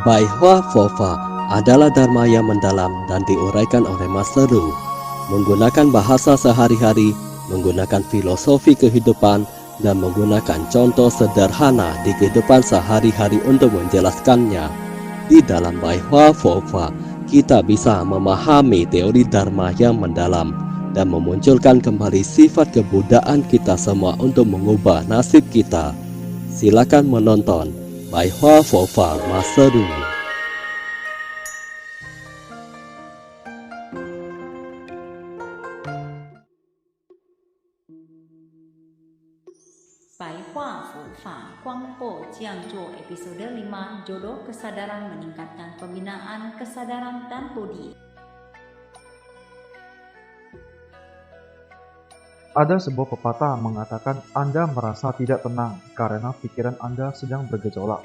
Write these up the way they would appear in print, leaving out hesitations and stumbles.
Bai Hua Fofa adalah dharma yang mendalam dan diuraikan oleh Master Ru. Menggunakan bahasa sehari-hari, menggunakan filosofi kehidupan, dan menggunakan contoh sederhana di kehidupan sehari-hari untuk menjelaskannya. Di dalam Bai Hua Fofa, kita bisa memahami teori dharma yang mendalam dan memunculkan kembali sifat kebudayaan kita semua untuk mengubah nasib kita. Silakan menonton Bai Hua Fofa Master Ru. 白话佛法光播讲座episode 5 Jodoh Kesadaran Meningkatkan Pembinaan Kesadaran dan Budi. Ada sebuah pepatah mengatakan Anda merasa tidak tenang karena pikiran Anda sedang bergejolak.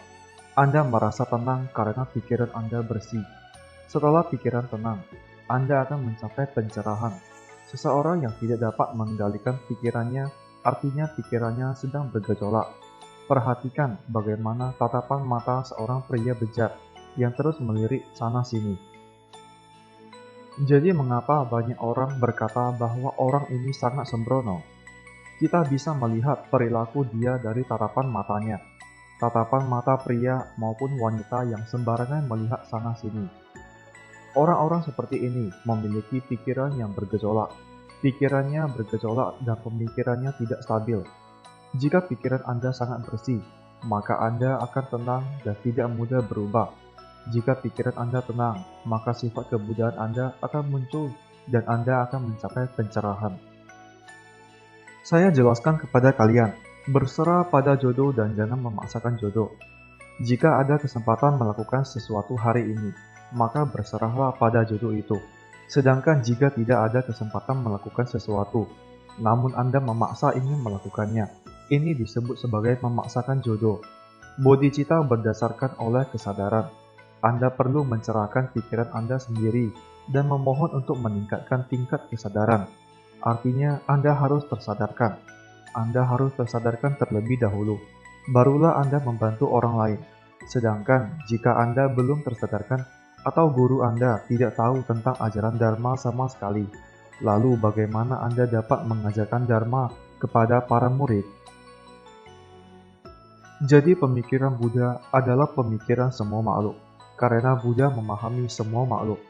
Anda merasa tenang karena pikiran Anda bersih. Setelah pikiran tenang, Anda akan mencapai pencerahan. Seseorang yang tidak dapat mengendalikan pikirannya, artinya pikirannya sedang bergejolak. Perhatikan bagaimana tatapan mata seorang pria bejat yang terus melirik sana-sini. Jadi mengapa banyak orang berkata bahwa orang ini sangat sembrono? Kita bisa melihat perilaku dia dari tatapan matanya. Tatapan mata pria maupun wanita yang sembarangan melihat sana-sini. Orang-orang seperti ini memiliki pikiran yang bergejolak. Pikirannya bergejolak dan pemikirannya tidak stabil. Jika pikiran Anda sangat bersih, maka Anda akan tenang dan tidak mudah berubah. Jika pikiran Anda tenang, maka sifat kebudayaan Anda akan muncul dan Anda akan mencapai pencerahan. Saya jelaskan kepada kalian, berserah pada jodoh dan jangan memaksakan jodoh. Jika ada kesempatan melakukan sesuatu hari ini, maka berserahlah pada jodoh itu. Sedangkan jika tidak ada kesempatan melakukan sesuatu, namun Anda memaksa ingin melakukannya, ini disebut sebagai memaksakan jodoh. Bodhicitta berdasarkan oleh kesadaran. Anda perlu mencerahkan pikiran Anda sendiri dan memohon untuk meningkatkan tingkat kesadaran. Artinya, Anda harus tersadarkan. Anda harus tersadarkan terlebih dahulu. Barulah Anda membantu orang lain. Sedangkan, jika Anda belum tersadarkan atau guru Anda tidak tahu tentang ajaran Dharma sama sekali, lalu bagaimana Anda dapat mengajarkan Dharma kepada para murid? Jadi pemikiran Buddha adalah pemikiran semua makhluk. Karena Buddha memahami semua makhluk.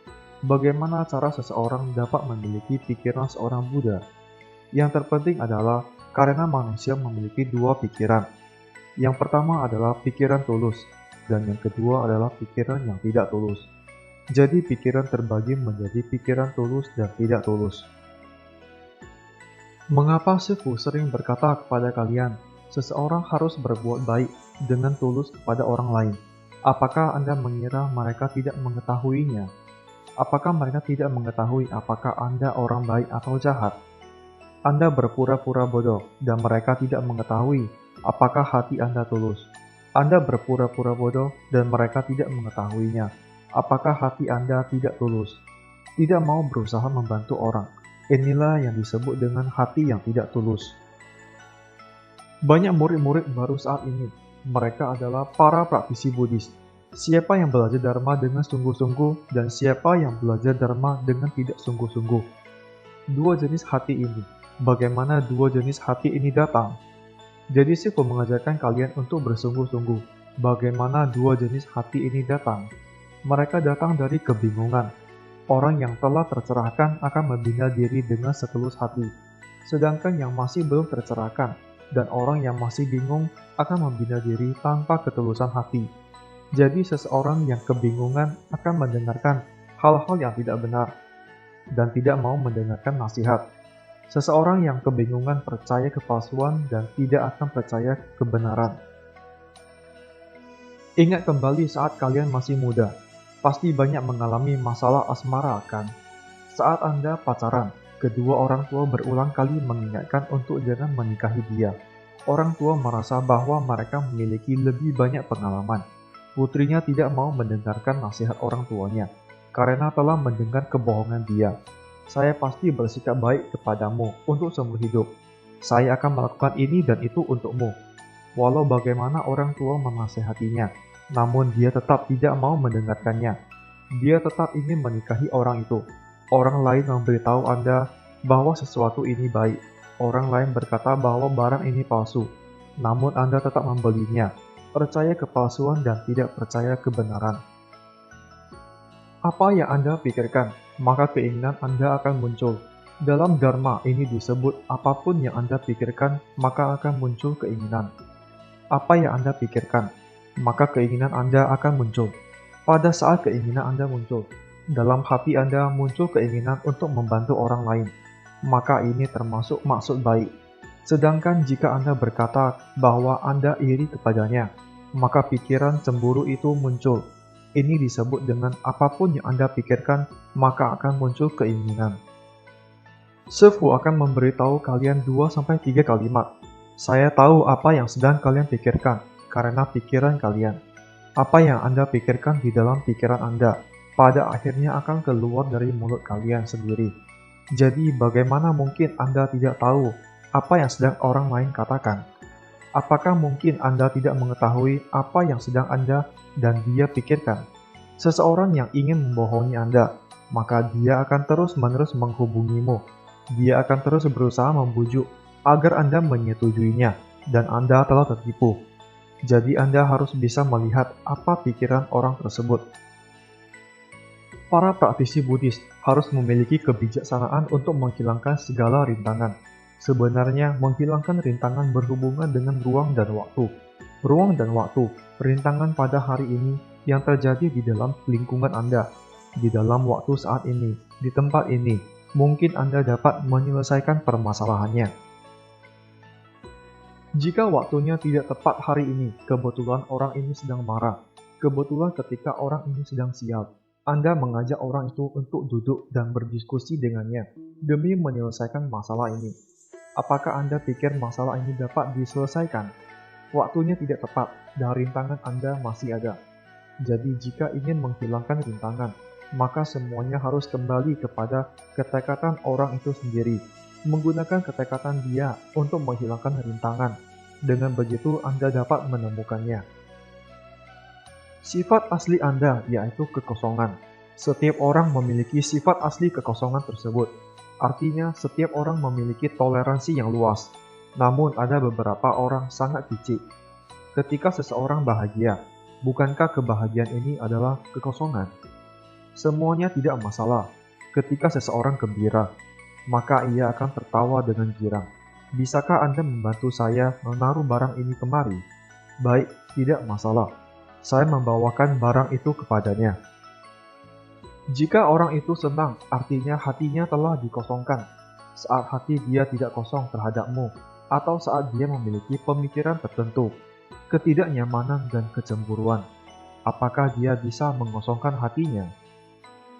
Bagaimana cara seseorang dapat memiliki pikiran seorang Buddha? Yang terpenting adalah karena manusia memiliki dua pikiran. Yang pertama adalah pikiran tulus, dan yang kedua adalah pikiran yang tidak tulus. Jadi pikiran terbagi menjadi pikiran tulus dan tidak tulus. Mengapa Sifu sering berkata kepada kalian, seseorang harus berbuat baik dengan tulus kepada orang lain? Apakah Anda mengira mereka tidak mengetahuinya? Apakah mereka tidak mengetahui apakah Anda orang baik atau jahat? Anda berpura-pura bodoh dan mereka tidak mengetahui apakah hati Anda tulus. Anda berpura-pura bodoh dan mereka tidak mengetahuinya apakah hati Anda tidak tulus. Tidak mau berusaha membantu orang. Inilah yang disebut dengan hati yang tidak tulus. Banyak murid-murid baru saat ini. Mereka adalah para praktisi Buddhis. Siapa yang belajar Dharma dengan sungguh-sungguh dan siapa yang belajar Dharma dengan tidak sungguh-sungguh. Dua jenis hati ini. Bagaimana dua jenis hati ini datang? Jadi Sifu mengajarkan kalian untuk bersungguh-sungguh. Bagaimana dua jenis hati ini datang? Mereka datang dari kebingungan. Orang yang telah tercerahkan akan membina diri dengan setulus hati. Sedangkan yang masih belum tercerahkan dan orang yang masih bingung akan membina diri tanpa ketulusan hati. Jadi seseorang yang kebingungan akan mendengarkan hal-hal yang tidak benar dan tidak mau mendengarkan nasihat. Seseorang yang kebingungan percaya kepalsuan dan tidak akan percaya kebenaran. Ingat kembali saat kalian masih muda, pasti banyak mengalami masalah asmara kan? Saat Anda pacaran, kedua orang tua berulang kali mengingatkan untuk jangan menikahi dia. Orang tua merasa bahwa mereka memiliki lebih banyak pengalaman. Putrinya tidak mau mendengarkan nasihat orang tuanya, karena telah mendengar kebohongan dia. Saya pasti bersikap baik kepadamu untuk seumur hidup. Saya akan melakukan ini dan itu untukmu. Walau bagaimana orang tua menasehatinya, namun dia tetap tidak mau mendengarkannya. Dia tetap ingin menikahi orang itu. Orang lain memberitahu Anda bahwa sesuatu ini baik. Orang lain berkata bahwa barang ini palsu, namun Anda tetap membelinya, percaya kepalsuan dan tidak percaya kebenaran. Apa yang Anda pikirkan, maka keinginan Anda akan muncul. Dalam Dharma ini disebut apapun yang Anda pikirkan, maka akan muncul keinginan. Apa yang Anda pikirkan, maka keinginan Anda akan muncul. Pada saat keinginan Anda muncul, dalam hati Anda muncul keinginan untuk membantu orang lain, maka ini termasuk maksud baik. Sedangkan jika Anda berkata bahwa Anda iri kepadanya, maka pikiran cemburu itu muncul. Ini disebut dengan apapun yang Anda pikirkan, maka akan muncul keinginan. Sifu akan memberitahu kalian 2-3 kalimat. Saya tahu apa yang sedang kalian pikirkan, karena pikiran kalian. Apa yang Anda pikirkan di dalam pikiran Anda, pada akhirnya akan keluar dari mulut kalian sendiri. Jadi bagaimana mungkin Anda tidak tahu apa yang sedang orang lain katakan? Apakah mungkin Anda tidak mengetahui apa yang sedang Anda dan dia pikirkan? Seseorang yang ingin membohongi Anda, maka dia akan terus-menerus menghubungimu. Dia akan terus berusaha membujuk agar Anda menyetujuinya, dan Anda telah tertipu. Jadi Anda harus bisa melihat apa pikiran orang tersebut. Para praktisi Buddhis harus memiliki kebijaksanaan untuk menghilangkan segala rintangan. Sebenarnya, menghilangkan rintangan berhubungan dengan ruang dan waktu. Ruang dan waktu, rintangan pada hari ini yang terjadi di dalam lingkungan Anda, di dalam waktu saat ini, di tempat ini, mungkin Anda dapat menyelesaikan permasalahannya. Jika waktunya tidak tepat hari ini, kebetulan orang ini sedang marah, kebetulan ketika orang ini sedang sial, Anda mengajak orang itu untuk duduk dan berdiskusi dengannya demi menyelesaikan masalah ini. Apakah Anda pikir masalah ini dapat diselesaikan? Waktunya tidak tepat dan rintangan Anda masih ada. Jadi jika ingin menghilangkan rintangan, maka semuanya harus kembali kepada ketekatan orang itu sendiri. Menggunakan ketekatan dia untuk menghilangkan rintangan. Dengan begitu Anda dapat menemukannya. Sifat asli Anda yaitu kekosongan. Setiap orang memiliki sifat asli kekosongan tersebut. Artinya setiap orang memiliki toleransi yang luas. Namun ada beberapa orang sangat picik. Ketika seseorang bahagia, bukankah kebahagiaan ini adalah kekosongan? Semuanya tidak masalah. Ketika seseorang gembira, maka ia akan tertawa dengan girang. Bisakah Anda membantu saya menaruh barang ini kemari? Baik, tidak masalah. Saya membawakan barang itu kepadanya. Jika orang itu senang, artinya hatinya telah dikosongkan. Saat hati dia tidak kosong terhadapmu, atau saat dia memiliki pemikiran tertentu, ketidaknyamanan dan kecemburuan, apakah dia bisa mengosongkan hatinya?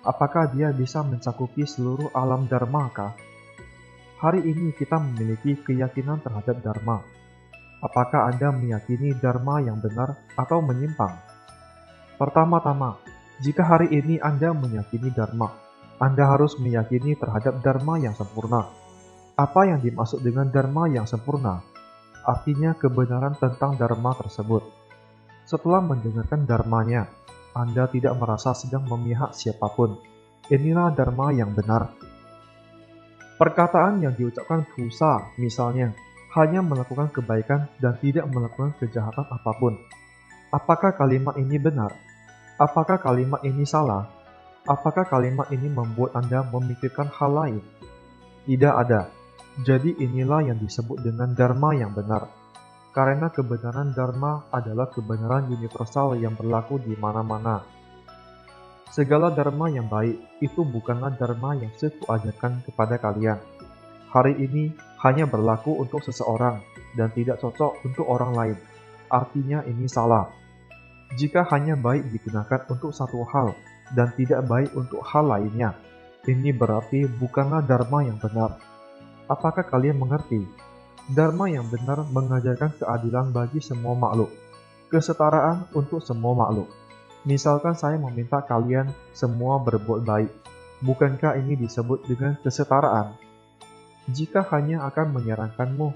Apakah dia bisa mencakupi seluruh alam dharma kah? Hari ini kita memiliki keyakinan terhadap dharma. Apakah Anda meyakini dharma yang benar atau menyimpang? Pertama-tama, jika hari ini Anda meyakini dharma, Anda harus meyakini terhadap dharma yang sempurna. Apa yang dimaksud dengan dharma yang sempurna? Artinya kebenaran tentang dharma tersebut. Setelah mendengarkan dharmanya, Anda tidak merasa sedang memihak siapapun. Inilah dharma yang benar. Perkataan yang diucapkan Busa, misalnya, hanya melakukan kebaikan dan tidak melakukan kejahatan apapun. Apakah kalimat ini benar? Apakah kalimat ini salah? Apakah kalimat ini membuat Anda memikirkan hal lain? Tidak ada. Jadi inilah yang disebut dengan dharma yang benar. Karena kebenaran dharma adalah kebenaran universal yang berlaku di mana-mana. Segala dharma yang baik itu bukanlah dharma yang Sifu ajarkan kepada kalian. Hari ini hanya berlaku untuk seseorang dan tidak cocok untuk orang lain. Artinya ini salah. Jika hanya baik digunakan untuk satu hal dan tidak baik untuk hal lainnya, ini berarti bukanlah dharma yang benar. Apakah kalian mengerti? Dharma yang benar mengajarkan keadilan bagi semua makhluk, kesetaraan untuk semua makhluk. Misalkan saya meminta kalian semua berbuat baik, bukankah ini disebut dengan kesetaraan? Jika hanya akan menyarankanmu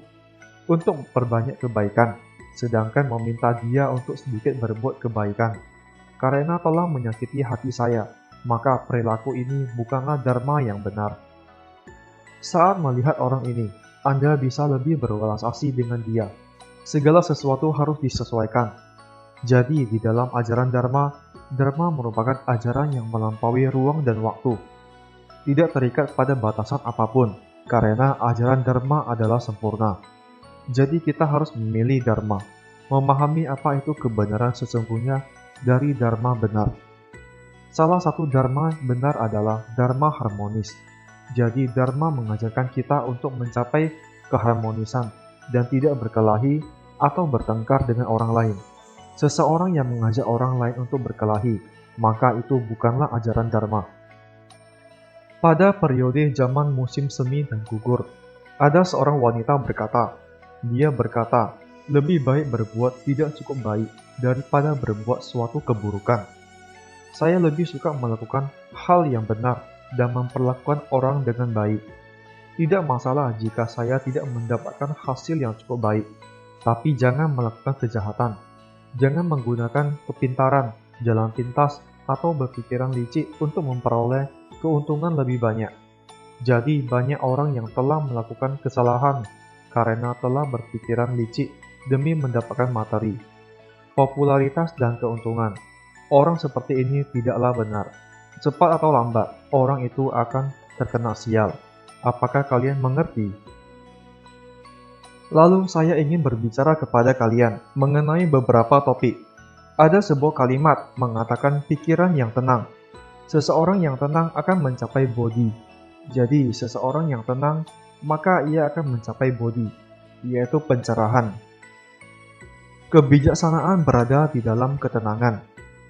untuk memperbanyak kebaikan, sedangkan meminta dia untuk sedikit berbuat kebaikan. Karena telah menyakiti hati saya, maka perilaku ini bukanlah dharma yang benar. Saat melihat orang ini, Anda bisa lebih berwelas asih dengan dia. Segala sesuatu harus disesuaikan. Jadi di dalam ajaran dharma, dharma merupakan ajaran yang melampaui ruang dan waktu. Tidak terikat pada batasan apapun, karena ajaran dharma adalah sempurna. Jadi kita harus memilih dharma, memahami apa itu kebenaran sesungguhnya dari dharma benar. Salah satu dharma benar adalah dharma harmonis. Jadi dharma mengajarkan kita untuk mencapai keharmonisan dan tidak berkelahi atau bertengkar dengan orang lain. Seseorang yang mengajak orang lain untuk berkelahi, maka itu bukanlah ajaran dharma. Pada periode zaman musim semi dan gugur, ada seorang wanita berkata, lebih baik berbuat tidak cukup baik daripada berbuat suatu keburukan. Saya lebih suka melakukan hal yang benar dan memperlakukan orang dengan baik. Tidak masalah jika saya tidak mendapatkan hasil yang cukup baik, tapi jangan melakukan kejahatan. Jangan menggunakan kepintaran, jalan pintas, atau berpikiran licik untuk memperoleh keuntungan lebih banyak. Jadi banyak orang yang telah melakukan kesalahan karena telah berpikiran licik demi mendapatkan materi, popularitas, dan keuntungan. Orang seperti ini tidaklah benar. Cepat atau lambat, orang itu akan terkena sial. Apakah kalian mengerti? Lalu saya ingin berbicara kepada kalian mengenai beberapa topik. Ada sebuah kalimat mengatakan pikiran yang tenang. Seseorang yang tenang akan mencapai bodhi. Jadi seseorang yang tenang, maka ia akan mencapai bodhi, yaitu pencerahan. Kebijaksanaan berada di dalam ketenangan.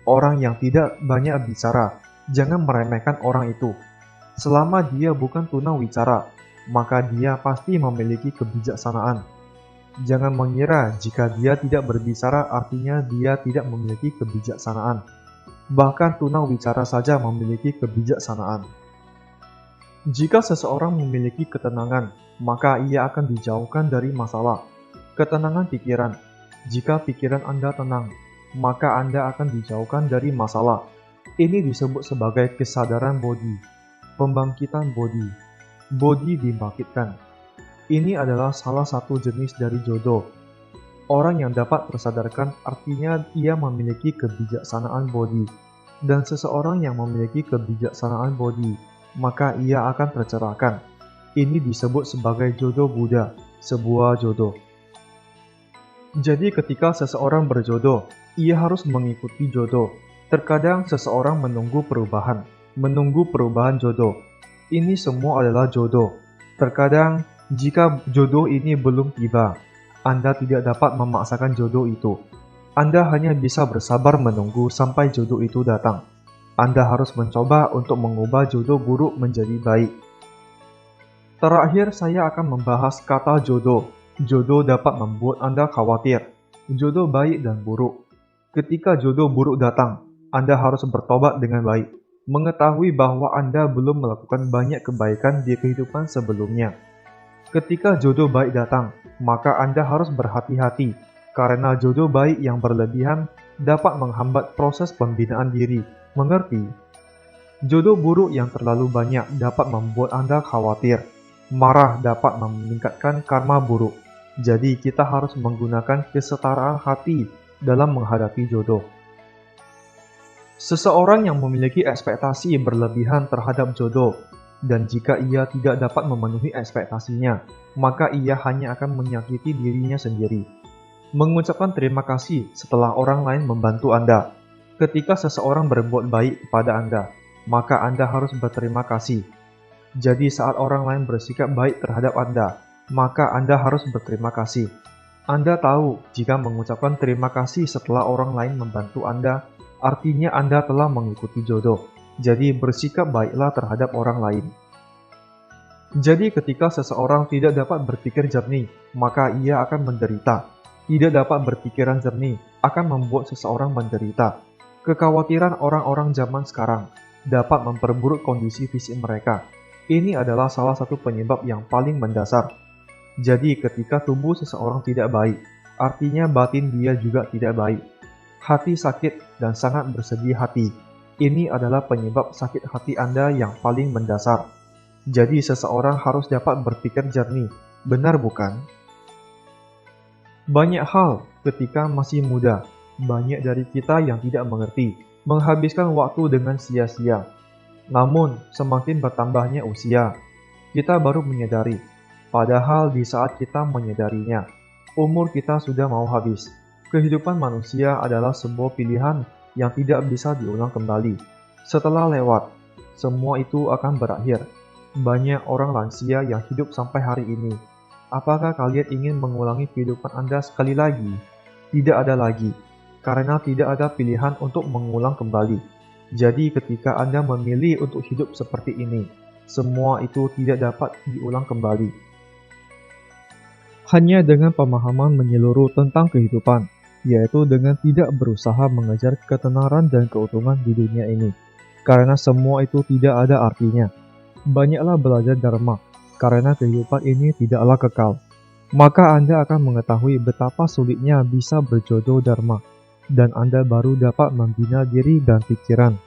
Orang yang tidak banyak bicara, jangan meremehkan orang itu. Selama dia bukan tunawicara, maka dia pasti memiliki kebijaksanaan. Jangan mengira jika dia tidak berbicara artinya dia tidak memiliki kebijaksanaan. Bahkan tunawicara saja memiliki kebijaksanaan. Jika seseorang memiliki ketenangan, maka ia akan dijauhkan dari masalah. Ketenangan pikiran. Jika pikiran Anda tenang, maka Anda akan dijauhkan dari masalah. Ini disebut sebagai kesadaran bodhi, pembangkitan bodhi. Bodhi dibangkitkan. Ini adalah salah satu jenis dari jodoh. Orang yang dapat tersadarkan artinya ia memiliki kebijaksanaan bodhi. Dan seseorang yang memiliki kebijaksanaan bodhi, maka ia akan tercerahkan. Ini disebut sebagai jodoh Buddha, sebuah jodoh. Jadi ketika seseorang berjodoh, ia harus mengikuti jodoh. Terkadang seseorang menunggu perubahan jodoh. Ini semua adalah jodoh. Terkadang jika jodoh ini belum tiba, Anda tidak dapat memaksakan jodoh itu. Anda hanya bisa bersabar menunggu sampai jodoh itu datang. Anda harus mencoba untuk mengubah jodoh buruk menjadi baik. Terakhir, saya akan membahas kata jodoh. Jodoh dapat membuat Anda khawatir. Jodoh baik dan buruk. Ketika jodoh buruk datang, Anda harus bertobat dengan baik. Mengetahui bahwa Anda belum melakukan banyak kebaikan di kehidupan sebelumnya. Ketika jodoh baik datang, maka Anda harus berhati-hati. Karena jodoh baik yang berlebihan dapat menghambat proses pembinaan diri. Mengerti? Jodoh buruk yang terlalu banyak dapat membuat Anda khawatir. Marah dapat meningkatkan karma buruk. Jadi kita harus menggunakan kesetaraan hati dalam menghadapi jodoh. Seseorang yang memiliki ekspektasi berlebihan terhadap jodoh, dan jika ia tidak dapat memenuhi ekspektasinya, maka ia hanya akan menyakiti dirinya sendiri. Mengucapkan terima kasih setelah orang lain membantu Anda. Ketika seseorang berbuat baik kepada Anda, maka Anda harus berterima kasih. Jadi saat orang lain bersikap baik terhadap Anda, maka Anda harus berterima kasih. Anda tahu jika mengucapkan terima kasih setelah orang lain membantu Anda, artinya Anda telah mengikuti jodoh. Jadi bersikap baiklah terhadap orang lain. Jadi ketika seseorang tidak dapat berpikir jernih, maka ia akan menderita. Tidak dapat berpikiran jernih akan membuat seseorang menderita. Kekhawatiran orang-orang zaman sekarang dapat memperburuk kondisi fisik mereka. Ini adalah salah satu penyebab yang paling mendasar. Jadi ketika tubuh seseorang tidak baik, artinya batin dia juga tidak baik. Hati sakit dan sangat bersedih hati. Ini adalah penyebab sakit hati Anda yang paling mendasar. Jadi seseorang harus dapat berpikir jernih, benar bukan? Banyak hal ketika masih muda, banyak dari kita yang tidak mengerti, menghabiskan waktu dengan sia-sia. Namun, semakin bertambahnya usia, kita baru menyadari, padahal di saat kita menyadarinya, umur kita sudah mau habis. Kehidupan manusia adalah sebuah pilihan yang tidak bisa diulang kembali. Setelah lewat, semua itu akan berakhir. Banyak orang lansia yang hidup sampai hari ini. Apakah kalian ingin mengulangi kehidupan Anda sekali lagi? Tidak ada lagi, karena tidak ada pilihan untuk mengulang kembali. Jadi ketika Anda memilih untuk hidup seperti ini, semua itu tidak dapat diulang kembali. Hanya dengan pemahaman menyeluruh tentang kehidupan, yaitu dengan tidak berusaha mengejar ketenaran dan keuntungan di dunia ini, karena semua itu tidak ada artinya. Banyaklah belajar dharma, karena kehidupan ini tidaklah kekal. Maka Anda akan mengetahui betapa sulitnya bisa berjodoh dharma, dan Anda baru dapat membina diri dan pikiran.